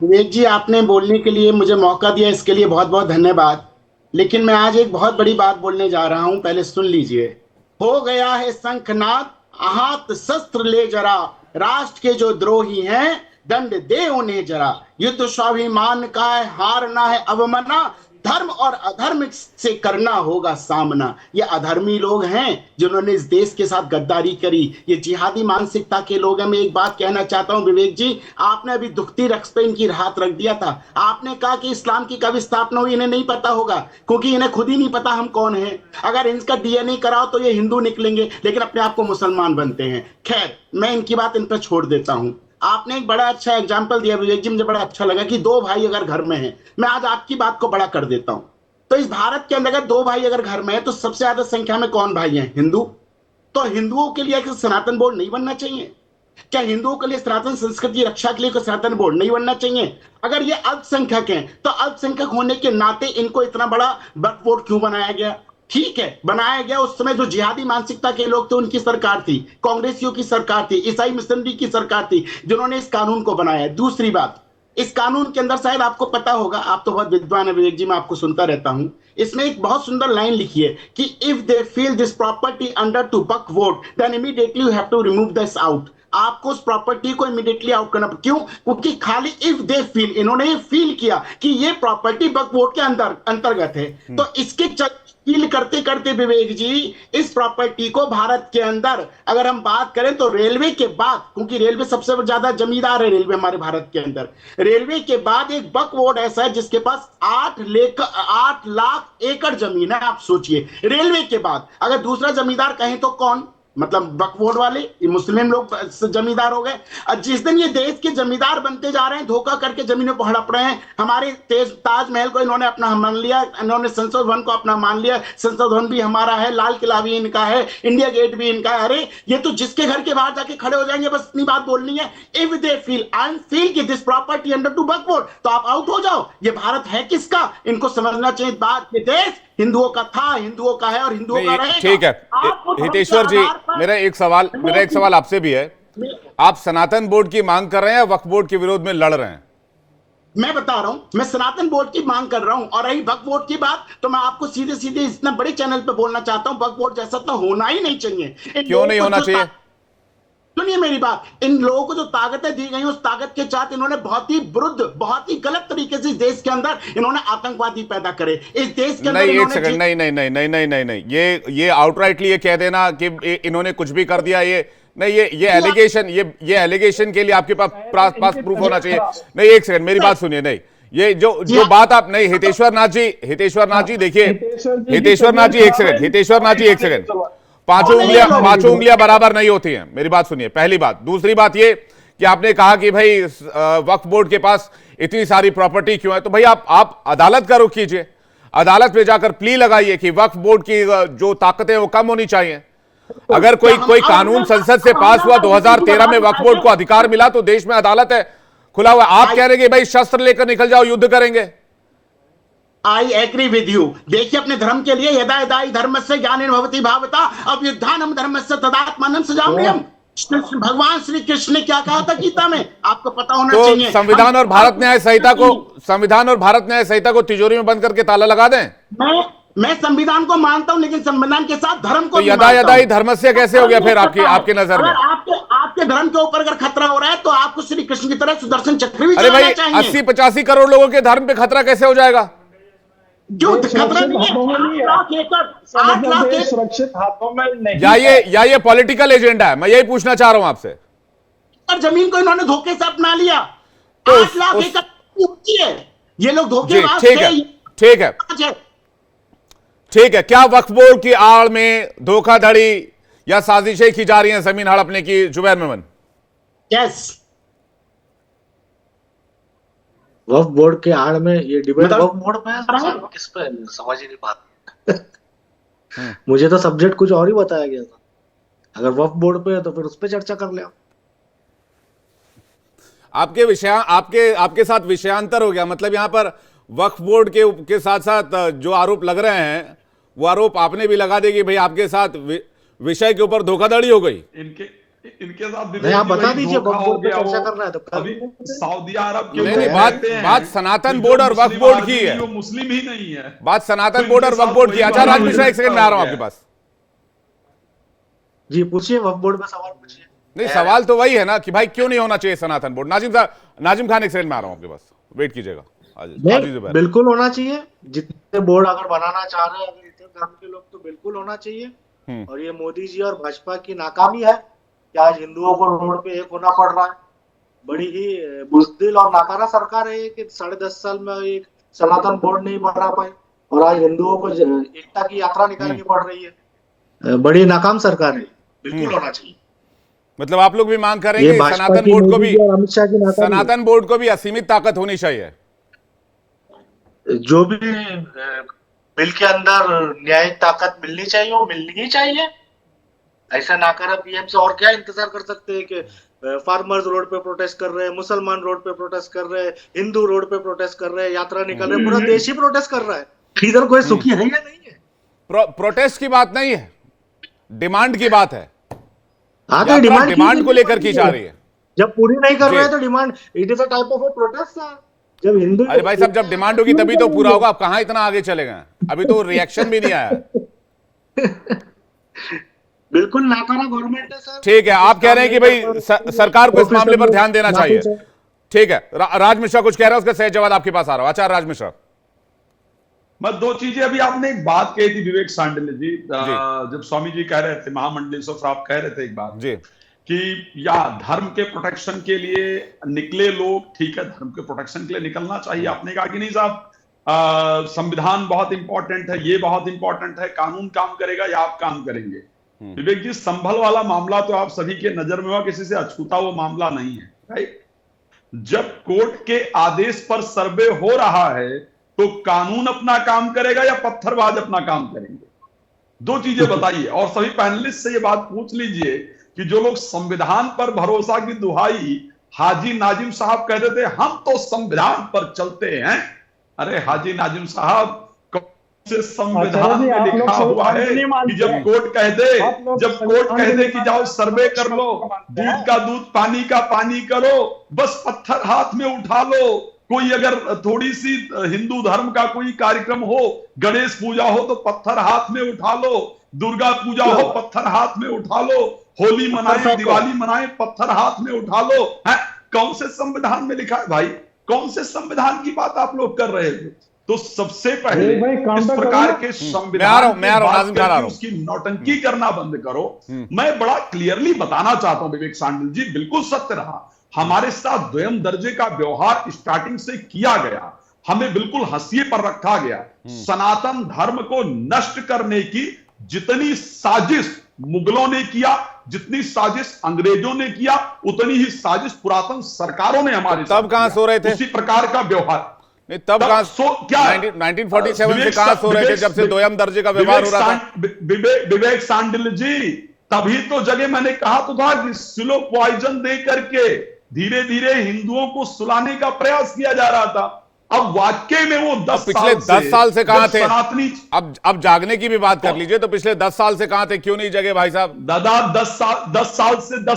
विवेक जी, आपने बोलने के लिए मुझे मौका दिया, इसके लिए बहुत बहुत धन्यवाद। लेकिन मैं आज एक बहुत बड़ी बात बोलने जा रहा हूं, पहले सुन लीजिए। हो गया है शंखनाद, हाथ शस्त्र ले जरा, राष्ट्र के जो द्रोही हैं दंड दे उन्हें जरा। युद्ध स्वाभिमान का है, हारना है अवमना, धर्म और अधर्म से करना होगा सामना। ये अधर्मी लोग हैं जिन्होंने इस देश के साथ गद्दारी करी, ये जिहादी मानसिकता के लोग हैं। मैं एक बात कहना चाहता हूं विवेक जी, आपने अभी दुखती रक्स पे इनकी हाथ रख दिया था। आपने कहा कि इस्लाम की कब स्थापना हुई इन्हें नहीं पता होगा, क्योंकि इन्हें खुद ही नहीं पता हम कौन हैं। अगर इनका डीएनए कराओ तो ये हिंदू निकलेंगे, लेकिन अपने आप को मुसलमान बनते हैं। खैर, मैं इनकी बात इन पर छोड़ देता हूं। आपने एक बड़ा अच्छा एग्जाम्पल दिया विवेक जी, मुझे बड़ा अच्छा लगा कि दो भाई अगर घर में हैं। मैं आज आपकी बात को बड़ा कर देता हूं। तो इस भारत के अंदर अगर दो भाई अगर घर में है तो सबसे ज्यादा संख्या में कौन भाई हैं? हिंदू। तो हिंदुओं के लिए सनातन बोर्ड नहीं बनना चाहिए? क्या हिंदुओं के लिए सनातन संस्कृति की रक्षा के लिए कोई सनातन बोर्ड नहीं बनना चाहिए? अगर ये अल्पसंख्यक हैं तो अल्पसंख्यक होने के नाते इनको इतना बड़ा वक्फ बोर्ड क्यों बनाया गया? ठीक है, बनाया गया। उस समय जो जिहादी मानसिकता के लोग थे उनकी सरकार थी, कांग्रेसियों की सरकार थी, ईसाई मिशनरी की सरकार थी, जिन्होंने इस कानून को बनाया। दूसरी बात, इस कानून के अंदर शायद आपको पता होगा, आप तो बहुत विद्वान है विवेक जी, मैं आपको सुनता रहता हूं। इसमें एक बहुत सुंदर लाइन लिखी है कि if they feel this property under to buck vote then immediately you have to remove this out. आपको उस प्रॉपर्टी को इमीडिएटली आउट करना। क्यों? क्योंकि खाली इफ दे फील, इन्होंने ये फील किया कि ये प्रॉपर्टी बक वोट के अंदर अंतर्गत है, तो इसके फील करते करते विवेक जी इस प्रॉपर्टी को भारत के अंदर अगर हम बात करें तो रेलवे के बाद, क्योंकि रेलवे सबसे ज्यादा जमींदार है रेलवे हमारे भारत के अंदर, रेलवे के बाद एक बक बोर्ड ऐसा है जिसके पास 8 लाख एकड़ जमीन है। आप सोचिए, रेलवे के बाद अगर दूसरा जमींदार कहें तो कौन? मतलब बकवोट वाले मुस्लिम लोग जमींदार हो गए। और जिस दिन ये देश के जमींदार बनते जा रहे हैं, धोखा करके जमीनों को हड़प रहे हैं। हमारे ताजमहल को इन्होंने अपना मान लिया, इन्होंने संसद भवन को अपना मान लिया। संसद भवन भी हमारा है, लाल किला भी इनका है, इंडिया गेट भी इनका है। अरे ये तो जिसके घर के बाहर जाके खड़े हो जाएंगे, बस इतनी बात बोलनी है, if they feel I feel कि दिस प्रॉपर्टी अंडर टू बकवोट, तो आप आउट हो जाओ। ये भारत है किसका? इनको समझना चाहिए बात। ये देश हिंदुओं का था, हिंदुओं का है और हिंदुओं का रहेगा। ठीक है हितेश्वर जी, मेरा एक सवाल आपसे भी है। आप सनातन बोर्ड की मांग कर रहे हैं या वक्फ बोर्ड के विरोध में लड़ रहे हैं? मैं बता रहा हूं, मैं सनातन बोर्ड की मांग कर रहा हूं। और रही वक्फ बोर्ड की बात, तो मैं आपको सीधे सीधे इतना बड़े चैनल पे बोलना चाहता हूं, वक्फ बोर्ड जैसा तो होना ही नहीं चाहिए। क्यों नहीं होना चाहिए? सुनिए मेरी बात, इन लोगों को जो ताकतें दी गई उस ताकत के साथ इन्होंने बहुत ही विरुद्ध, बहुत ही गलत तरीके से इस देश के अंदर इन्होंने आतंकवादी पैदा करे। इस देश के अंदर नहीं, एक सेकंड, नहीं नहीं नहीं नहीं नहीं नहीं नहीं, ये आउटराइटली ये कह देना कि इन्होंने कुछ भी कर दिया, ये नहीं, ये एलिगेशन के लिए आपके पास प्रूफ होना चाहिए। नहीं, एक सेकंड मेरी बात सुनिए। नहीं, ये जो बात आप, नहीं हितेश्वर नाथ जी देखिए, हितेश्वर नाथ जी एक सेकंड, पांचों उंगलियां बराबर नहीं होती हैं। मेरी बात सुनिए, पहली बात। दूसरी बात ये कि आपने कहा कि भाई वक्फ बोर्ड के पास इतनी सारी प्रॉपर्टी क्यों है, तो भाई आप अदालत का रुख कीजिए, अदालत में जाकर प्ली लगाइए कि वक्फ बोर्ड की जो ताकतें वो कम होनी चाहिए। अगर कोई कानून संसद से पास हुआ 2013 में, वक्फ बोर्ड को अधिकार मिला, तो देश में अदालत है, खुला हुआ। आप कह रहे हैं कि भाई शस्त्र लेकर निकल जाओ, युद्ध करेंगे। I agree with you. देखिए, अपने धर्म के लिए यदा यदा हि धर्मस्य ग्लानिर् भवति भावता अभ्युत्थानं धर्मस्य तदात्मानं सृजाम्यहम्। भगवान श्री कृष्ण ने क्या कहा था गीता में? आपको पता होना तो चाहिए। संविधान और भारत न्याय संहिता को तिजोरी में बंद करके ताला लगा दें? मैं संविधान को मानता हूं, लेकिन संविधान के साथ धर्म को तो यदा यदा ही धर्मस्य कैसे हो गया फिर आपके नजर में? आपके धर्म के ऊपर अगर खतरा हो रहा है तो आपको श्री कृष्ण की तरह सुदर्शन चक्र भी अरे भाई, चलाना चाहिए। 80-85 करोड़ लोगों के धर्म पे खतरा कैसे हो जाएगा? जो खतरा नहीं है, 8 लाख सुरक्षित हाथों में नहीं, या ये पॉलिटिकल एजेंडा है? मैं यही पूछना चाह रहा हूं आपसे। और जमीन को इन्होंने धोखे से अपना लिया। तो 8 लाख एकड़ है, ये लोग धोखेबाज ठीक है। ठीक है, क्या वक्फ बोर्ड की आड़ में धोखाधड़ी या साजिशें की जा रही हैं जमीन हड़पने की, जुबैर मेमन? यस। वक्फ बोर्ड के आड़ में ये डिबेट वक्फ बोर्ड में किस पे समझ ही नहीं पाते। मुझे तो सब्जेक्ट कुछ और ही बताया गया था। अगर वक्फ बोर्ड पे है तो फिर उस पे चर्चा कर ले। आपके साथ विषयांतर हो गया। मतलब यहां पर वक्फ बोर्ड के साथ साथ जो आरोप लग रहे हैं वो आरोप आपने भी लगा देगी भाई आपके साथ विषय के ऊपर धोखाधड़ी हो गई। इनके साथ नहीं, आप बता दीजिए, धोखा वक्फ हो बोर्ड पे गया चर्चा वो। करना है तो कर अभी लीजिए। सऊदी अरब के नहीं लोग नहीं, कहते हैं बात सनातन कि बोर्ड जो और वक्फ मुस्लिम बोर्ड की आदमी है। वो मुस्लिम ही नहीं है। बात सनातन तो बोर्ड और इनके वक्फ साथ बोर्ड की। वही अच्छा वाला राज मिश्रा, एक सेकंड में आ रहा हूं हो आपके गया। पास। जी पूछिए, वक्फ बोर्ड पे सवाल पूछिए। नहीं, सवाल तो वही है ना कि भाई क्यों नहीं होना चाहिए सनातन बोर्ड। नाजिम साहब, नाजिम खान, एक सेकंड में आ रहा हूं आपके पास, वेट कीजिएगा। नहीं, बिल्कुल होना चाहिए। जितने बोर्ड अगर बनाना चाह रहे हैं अगर इतने धर्म के लोग, तो बिल्कुल होना चाहिए। और ये मोदी जी और भाजपा की नाकामी है कि आज हिंदुओं को रोड पे एक होना पड़ रहा है। बड़ी ही बुज़दिल और नाकारा सरकार है कि 10.5 साल में एक सनातन बोर्ड नहीं बना पाए और आज हिंदुओं को एकता की यात्रा निकालनी पड़ रही है। बड़ी नाकाम सरकार है, बिल्कुल होना चाहिए। मतलब आप लोग भी मांग ये करेंगे भाजपा सनातन की, बोर्ड को मोदी भी, जी और अमित शाह की नाकामी है। सनातन बोर्ड को भी असीमित ताकत होनी चाहिए। जो भी बिल के अंदर न्यायिक ताकत मिलनी चाहिए वो मिलनी ही चाहिए। ऐसा ना करा पीएम से, और क्या इंतजार कर सकते हैं कि फार्मर्स रोड पे प्रोटेस्ट कर रहे हैं, मुसलमान रोड पे प्रोटेस्ट कर रहे हैं, हिंदू रोड पे प्रोटेस्ट कर रहे हैं, यात्रा निकल रहे हैं, पूरा देश ही प्रोटेस्ट कर रहा है। इधर कोई सुखी है या नहीं है? प्रोटेस्ट की बात नहीं है, डिमांड की बात है। हाँ, तो यात्रा डिमांड डिमांड को लेकर की जा रही है। जब पूरी नहीं कर रहे जी। हैं तो demand, it is a type of protest. जब हिंदू, अरे भाई साहब, जब डिमांड होगी तभी तो पूरा होगा। आप कहां इतना आगे चले गए? अभी तो रिएक्शन भी नहीं आया है। बिल्कुल नाकारा गवर्नमेंट है सर। ठीक है, आप कह रहे हैं कि भाई सरकार को इस मामले पर ध्यान देना चाहिए। ठीक है, राज मिश्रा कुछ कह रहा है, उसका सही जवाब आपके पास आ रहा है। आचार्य राज मिश्रा। मैं दो चीजें, अभी आपने एक बात कही थी विवेक सांडिल्य जी, जब स्वामी जी कह रहे थे, महामंडलेश्वर साहब कह रहे थे एक बात जी कि या धर्म के प्रोटेक्शन के लिए निकले लोग, ठीक है, धर्म के प्रोटेक्शन के लिए निकलना चाहिए। आपने कहा कि नहीं साहब, संविधान बहुत इंपॉर्टेंट है, ये बहुत इंपॉर्टेंट है, कानून काम करेगा या आप काम करेंगे। विवेक जी, संभल वाला मामला तो आप सभी के नजर में हुआ, किसी से अछूता वो मामला नहीं है, राइट। जब कोर्ट के आदेश पर सर्वे हो रहा है तो कानून अपना काम करेगा या पत्थरबाज अपना काम करेंगे? दो चीजें बताइए। और सभी पैनलिस्ट से ये बात पूछ लीजिए कि जो लोग संविधान पर भरोसा की दुहाई हाजी नाजिम साहब कहते थे, हम तो संविधान पर चलते हैं। अरे हाजी नाजिम साहब, से संविधान में लिखा हुआ है कि जब कोर्ट कह दे कि जाओ सर्वे कर लो, दूध का दूध, पानी का पानी करो, बस पत्थर हाथ में उठा लो। कोई अगर थोड़ी सी हिंदू धर्म का कोई कार्यक्रम हो, गणेश पूजा हो तो पत्थर हाथ में उठा लो, दुर्गा पूजा हो पत्थर हाथ में उठा लो, होली मनाए, दिवाली मनाए, पत्थर हाथ में उठा लो। है कौन से संविधान में लिखा है भाई? कौन से संविधान की बात आप लोग कर रहे हो? तो सबसे पहले इस प्रकार के संविधान उसकी नौटंकी करना बंद करो। मैं बड़ा क्लियरली बताना चाहता हूं विवेक सांडिल जी, बिल्कुल सत्य रहा, हमारे साथ द्वयम दर्जे का व्यवहार स्टार्टिंग से किया गया, हमें बिल्कुल हंसिए पर रखा गया। सनातन धर्म को नष्ट करने की जितनी साजिश मुगलों ने किया, जितनी साजिश अंग्रेजों ने किया, उतनी ही साजिश पुरातन सरकारों ने हमारे तब कहां सो रहे थे? उसी प्रकार का व्यवहार नहीं, तब कहां 1947 से कहां सो रहे थे, जब से द्वयम दर्जे का व्यवहार हो रहा था? विवेक सांडिल्य जी, तभी तो जगह मैंने कहा तो था कि स्लो पॉइजन दे करके धीरे धीरे हिंदुओं को सुलाने का प्रयास किया जा रहा था। अब वाकई में वो 10 पिछले 10 साल से कहां थे? सनातनी, अब जागने की भी बात कर लीजिए, तो पिछले 10 साल से कहां थे? क्यों नहीं जगे भाई साहब? दादा 10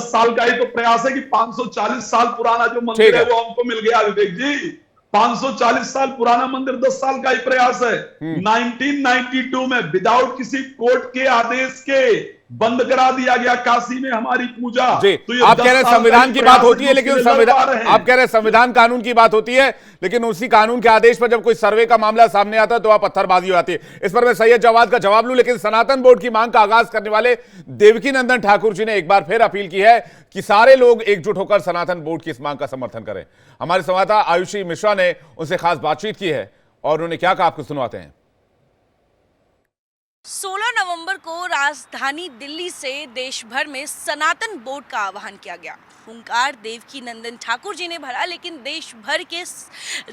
साल का ही तो प्रयास है कि 540 साल पुराना जो मंदिर है वो हमको मिल गया। विवेक जी, 540 साल पुराना मंदिर 10 साल का ही प्रयास है। 1992 में विदाउट किसी कोर्ट के आदेश के बंद करा दिया गया काशी में हमारी पूजा। तो आप कह रहे हैं संविधान की बात होती है, लेकिन आप कह रहे हैं संविधान कानून की बात होती है, लेकिन उसी कानून के आदेश पर जब कोई सर्वे का मामला सामने आता है तो आप पत्थरबाजी हो जाती है। इस पर मैं सैयद जवाद का जवाब लूं, लेकिन सनातन बोर्ड की मांग का आगाज करने वाले देवकी नंदन ठाकुर जी ने एक बार फिर अपील की है कि सारे लोग एकजुट होकर सनातन बोर्ड की इस मांग का समर्थन करें। हमारे संवाददाता आयुषी मिश्रा ने उनसे खास बातचीत की है और उन्होंने क्या कहा, आपको सुनवाते हैं। 16 नवंबर को राजधानी दिल्ली से देश भर में सनातन बोर्ड का आह्वान किया गया। हुंकार देवकी नंदन ठाकुर जी ने भरा, लेकिन देश भर के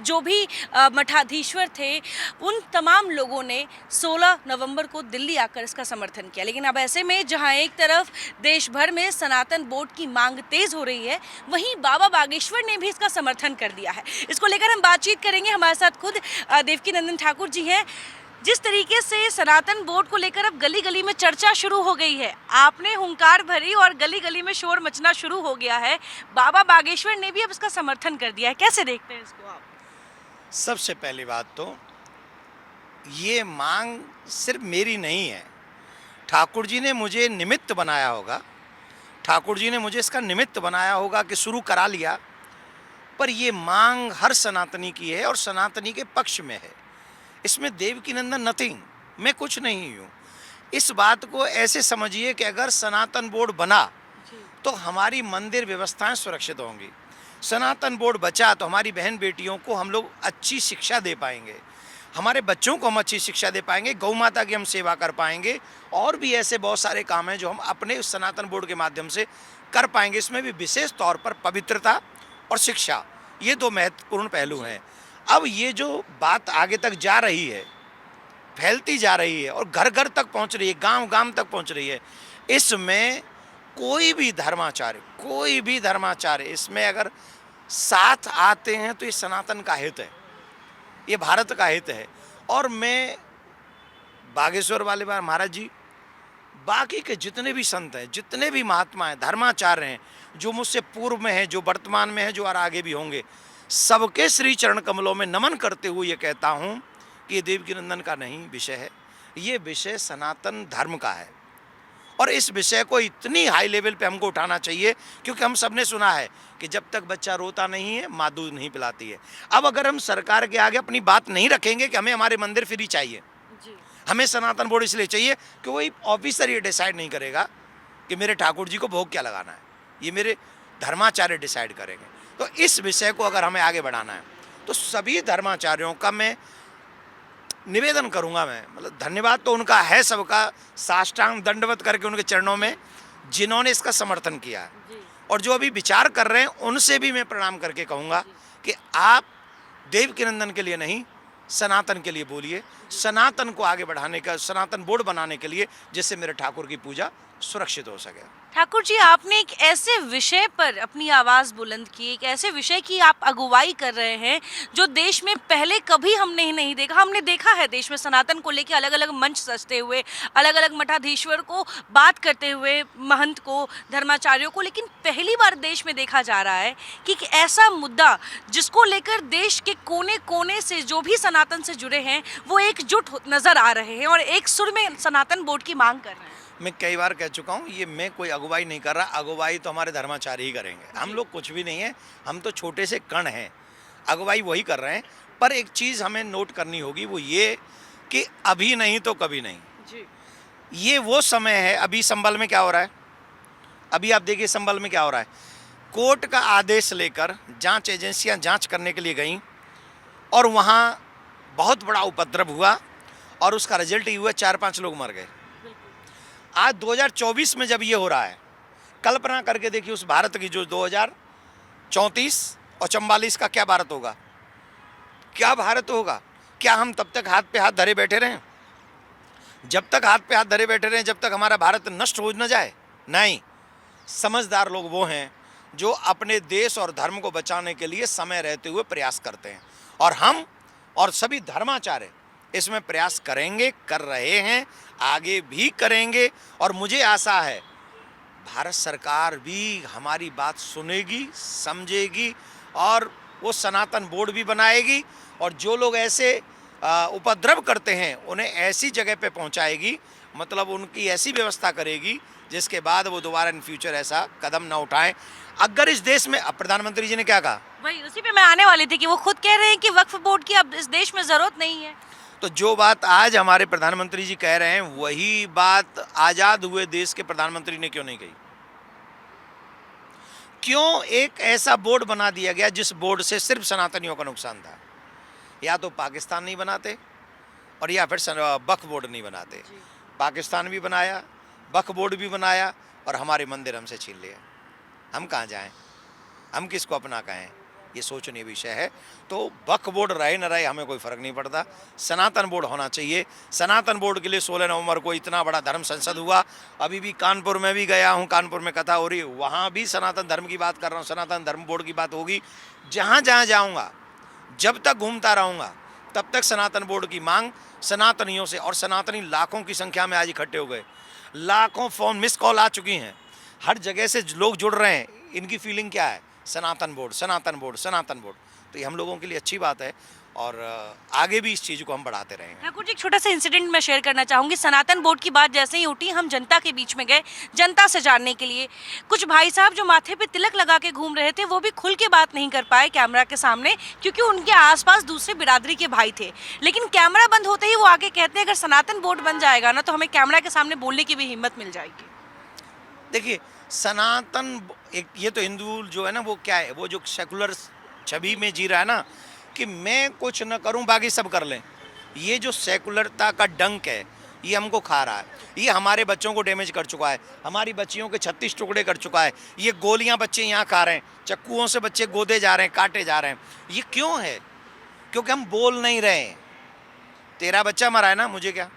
जो भी मठाधीश्वर थे उन तमाम लोगों ने 16 नवंबर को दिल्ली आकर इसका समर्थन किया। लेकिन अब ऐसे में जहां एक तरफ देश भर में सनातन बोर्ड की मांग तेज हो रही है, वहीं बाबा बागेश्वर ने भी इसका समर्थन कर दिया है। इसको लेकर हम बातचीत करेंगे। हमारे साथ खुद देवकी नंदन ठाकुर जी हैं। जिस तरीके से सनातन बोर्ड को लेकर अब गली गली में चर्चा शुरू हो गई है, आपने हुंकार भरी और गली गली में शोर मचना शुरू हो गया है, बाबा बागेश्वर ने भी अब इसका समर्थन कर दिया है, कैसे देखते हैं इसको आप? सबसे पहली बात तो ये मांग सिर्फ मेरी नहीं है, ठाकुर जी ने मुझे निमित्त बनाया होगा, ठाकुर जी ने मुझे इसका निमित्त बनाया होगा कि शुरू करा लिया, पर ये मांग हर सनातनी की है और सनातनी के पक्ष में है। इसमें देवकीनंदन नथिंग, मैं कुछ नहीं हूँ। इस बात को ऐसे समझिए कि अगर सनातन बोर्ड बना तो हमारी मंदिर व्यवस्थाएं सुरक्षित होंगी, सनातन बोर्ड बचा तो हमारी बहन बेटियों को हम लोग अच्छी शिक्षा दे पाएंगे, हमारे बच्चों को हम अच्छी शिक्षा दे पाएंगे, गौ माता की हम सेवा कर पाएंगे, और भी ऐसे बहुत सारे काम हैं जो हम अपने सनातन बोर्ड के माध्यम से कर पाएंगे। इसमें भी विशेष तौर पर पवित्रता और शिक्षा, ये दो महत्वपूर्ण पहलू हैं। अब ये जो बात आगे तक जा रही है, फैलती जा रही है और घर घर तक पहुंच रही है, गांव गांव तक पहुंच रही है, इसमें कोई भी धर्माचार्य इसमें अगर साथ आते हैं तो ये सनातन का हित है, ये भारत का हित है। और मैं बागेश्वर वाले महाराज जी, बाकी के जितने भी संत हैं, जितने भी महात्मा हैं, धर्माचार्य हैं, जो मुझसे पूर्व में हैं, जो वर्तमान में हैं, जो और आगे भी होंगे, सबके श्री चरण कमलों में नमन करते हुए ये कहता हूँ कि ये देवकीनंदन का नहीं विषय है, ये विषय सनातन धर्म का है। और इस विषय को इतनी हाई लेवल पे हमको उठाना चाहिए, क्योंकि हम सब ने सुना है कि जब तक बच्चा रोता नहीं है माँ दूध नहीं पिलाती है। अब अगर हम सरकार के आगे अपनी बात नहीं रखेंगे कि हमें हमारे मंदिर फ्री चाहिए, हमें सनातन बोर्ड इसलिए चाहिए कि वही ऑफिसर ये डिसाइड नहीं करेगा कि मेरे ठाकुर जी को भोग क्या लगाना है, ये मेरे धर्माचार्य डिसाइड करेंगे। तो इस विषय को अगर हमें आगे बढ़ाना है तो सभी धर्माचार्यों का मैं निवेदन करूंगा, मैं मतलब धन्यवाद तो उनका है सबका, साष्टांग दंडवत करके उनके चरणों में, जिन्होंने इसका समर्थन किया है। और जो अभी विचार कर रहे हैं उनसे भी मैं प्रणाम करके कहूँगा कि आप देवकीनंदन के लिए नहीं, सनातन के लिए बोलिए, सनातन को आगे बढ़ाने का, सनातन बोर्ड बनाने के लिए, जिससे मेरे ठाकुर की पूजा सुरक्षित हो सके। ठाकुर जी, आपने एक ऐसे विषय पर अपनी आवाज़ बुलंद की, एक ऐसे विषय की आप अगुवाई कर रहे हैं जो देश में पहले कभी हमने नहीं देखा। हमने देखा है देश में सनातन को लेकर अलग अलग मंच सजते हुए, अलग अलग मठाधीश्वर को बात करते हुए, महंत को, धर्माचार्यों को, लेकिन पहली बार देश में देखा जा रहा है कि एक ऐसा मुद्दा जिसको लेकर देश के कोने कोने से जो भी सनातन से जुड़े हैं वो एकजुट नज़र आ रहे हैं और एक सुर में सनातन बोर्ड की मांग कर रहे हैं। मैं कई बार कह चुका हूँ, ये मैं कोई अगुवाई नहीं कर रहा, अगुवाई तो हमारे धर्माचार्य ही करेंगे, हम लोग कुछ भी नहीं है, हम तो छोटे से कण हैं, अगुवाई वही कर रहे हैं। पर एक चीज़ हमें नोट करनी होगी, वो ये कि अभी नहीं तो कभी नहीं जी। ये वो समय है, अभी संभल में क्या हो रहा है, अभी आप देखिए संभल में क्या हो रहा है, कोर्ट का आदेश लेकर जांच एजेंसियां जांच करने के लिए गईं और वहाँ बहुत बड़ा उपद्रव हुआ और उसका रिजल्ट ये हुआ 4-5 लोग मर गए। आज 2024 में जब ये हो रहा है, कल्पना करके देखिए उस भारत की जो 2034 और 44 का क्या भारत होगा, क्या भारत होगा। क्या हम तब तक हाथ पे हाथ धरे बैठे रहें? जब तक हाथ पे हाथ धरे बैठे रहें, जब तक हमारा भारत नष्ट हो न जाए? नहीं, समझदार लोग वो हैं जो अपने देश और धर्म को बचाने के लिए समय रहते हुए प्रयास करते हैं, और हम और सभी धर्माचार्य इसमें प्रयास करेंगे, कर रहे हैं, आगे भी करेंगे। और मुझे आशा है भारत सरकार भी हमारी बात सुनेगी, समझेगी और वो सनातन बोर्ड भी बनाएगी, और जो लोग ऐसे उपद्रव करते हैं उन्हें ऐसी जगह पे पहुंचाएगी, मतलब उनकी ऐसी व्यवस्था करेगी जिसके बाद वो दोबारा इन फ्यूचर ऐसा कदम ना उठाएं। अगर इस देश में, अब प्रधानमंत्री जी ने क्या कहा, वही उसी पे मैं आने वाली थी कि वो खुद कह रहे हैं कि वक्फ बोर्ड की अब इस देश में जरूरत नहीं है। तो जो बात आज हमारे प्रधानमंत्री जी कह रहे हैं, वही बात आजाद हुए देश के प्रधानमंत्री ने क्यों नहीं कही? क्यों एक ऐसा बोर्ड बना दिया गया जिस बोर्ड से सिर्फ सनातनियों का नुकसान था? या तो पाकिस्तान नहीं बनाते और या फिर वक्फ बोर्ड नहीं बनाते। पाकिस्तान भी बनाया, वक्फ बोर्ड भी बनाया और हमारे मंदिर हमसे छीन लिए। हम कहाँ जाएं? हम किसको अपना कहें? ये सोचनीय विषय है। तो वक्फ बोर्ड रहे न रहे हमें कोई फ़र्क नहीं पड़ता, सनातन बोर्ड होना चाहिए। सनातन बोर्ड के लिए 16 नवंबर को इतना बड़ा धर्म संसद हुआ। अभी भी कानपुर में भी गया हूँ, कानपुर में कथा हो रही है, वहाँ भी सनातन धर्म की बात कर रहा हूँ, सनातन धर्म बोर्ड की बात होगी। जहाँ जहाँ जाऊँगा, जब तक घूमता रहूँगा, तब तक सनातन बोर्ड की मांग सनातनियों से, और सनातनी लाखों की संख्या में आज इकट्ठे हो गए, लाखों फोन मिस कॉल आ चुकी हैं, हर जगह से लोग जुड़ रहे हैं। इनकी फीलिंग क्या है? सनातन बोर्ड, सनातन बोर्ड, सनातन बोर्ड। तो ये हम लोगों के लिए अच्छी बात है और आगे भी इस चीज़ को हम बढ़ाते रहेंगे। ठाकुर जी, एक छोटा सा इंसिडेंट मैं शेयर करना चाहूँगी। सनातन बोर्ड की बात जैसे ही उठी, हम जनता के बीच में गए, जनता से जानने के लिए। कुछ भाई साहब जो माथे पे तिलक लगा के घूम रहे थे, वो भी खुल के बात नहीं कर पाए कैमरा के सामने, क्योंकि उनके आसपास दूसरे बिरादरी के भाई थे। लेकिन कैमरा बंद होते ही वो आके कहते हैं अगर सनातन बोर्ड बन जाएगा ना, तो हमें कैमरा के सामने बोलने की भी हिम्मत मिल जाएगी। देखिए, सनातन एक ये तो हिंदू जो है ना, वो क्या है, वो जो सेकुलर छवि में जी रहा है ना, कि मैं कुछ न करूं बाकी सब कर लें, ये जो सेकुलरता का डंक है, ये हमको खा रहा है। ये हमारे बच्चों को डैमेज कर चुका है, हमारी बच्चियों के 36 टुकड़े कर चुका है। ये गोलियां बच्चे यहाँ खा रहे हैं, चक्कुओं से बच्चे गोदे जा रहे हैं, काटे जा रहे हैं। ये क्यों है? क्योंकि हम बोल नहीं रहे हैं। तेरा बच्चा मरा है ना, मुझे क्या?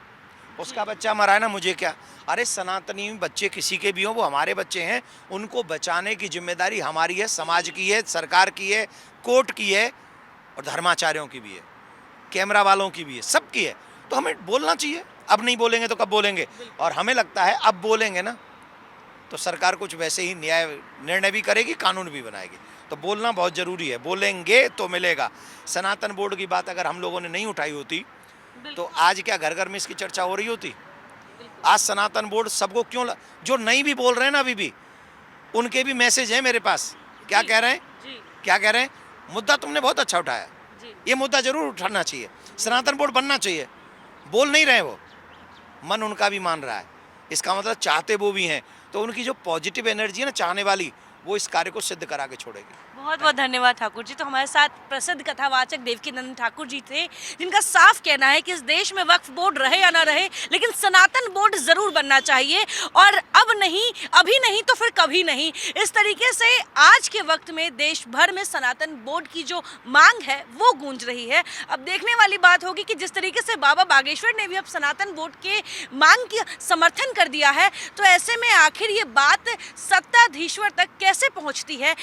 उसका बच्चा मरा है ना, मुझे क्या? अरे सनातनी बच्चे किसी के भी हों, वो हमारे बच्चे हैं, उनको बचाने की जिम्मेदारी हमारी है, समाज की है, सरकार की है, कोर्ट की है और धर्माचार्यों की भी है, कैमरा वालों की भी है, सबकी है। तो हमें बोलना चाहिए। अब नहीं बोलेंगे तो कब बोलेंगे? और हमें लगता है अब बोलेंगे ना तो सरकार कुछ वैसे ही निर्णय भी करेगी, कानून भी बनाएगी। तो बोलना बहुत ज़रूरी है, बोलेंगे तो मिलेगा। सनातन बोर्ड की बात अगर हम लोगों ने नहीं उठाई होती तो आज क्या घर घर में इसकी चर्चा हो रही होती? आज सनातन बोर्ड सबको क्यों जो नहीं भी बोल रहे हैं ना अभी भी, उनके भी मैसेज है मेरे पास। क्या कह रहे हैं? क्या कह रहे हैं? मुद्दा तुमने बहुत अच्छा उठाया, ये मुद्दा जरूर उठाना चाहिए, सनातन बोर्ड बनना चाहिए। बोल नहीं रहे वो, मन उनका भी मान रहा है। इसका मतलब चाहते वो भी हैं। तो उनकी जो पॉजिटिव एनर्जी है ना, चाहने वाली, वो इस कार्य को सिद्ध करा के छोड़ेगी। बहुत बहुत धन्यवाद ठाकुर जी। तो हमारे साथ प्रसिद्ध कथावाचक देवकीनंदन ठाकुर जी थे, जिनका साफ कहना है कि इस देश में वक्फ बोर्ड रहे या ना रहे, लेकिन सनातन बोर्ड जरूर बनना चाहिए, और अब नहीं, अभी नहीं तो फिर कभी नहीं। इस तरीके से आज के वक्त में देश भर में सनातन बोर्ड की जो मांग है वो गूंज रही है। अब देखने वाली बात होगी कि जिस तरीके से बाबा बागेश्वर ने भी अब सनातन बोर्ड के मांग की समर्थन कर दिया है, तो ऐसे में आखिर ये बात सत्ताधीश्वर तक कैसे पहुंचती है।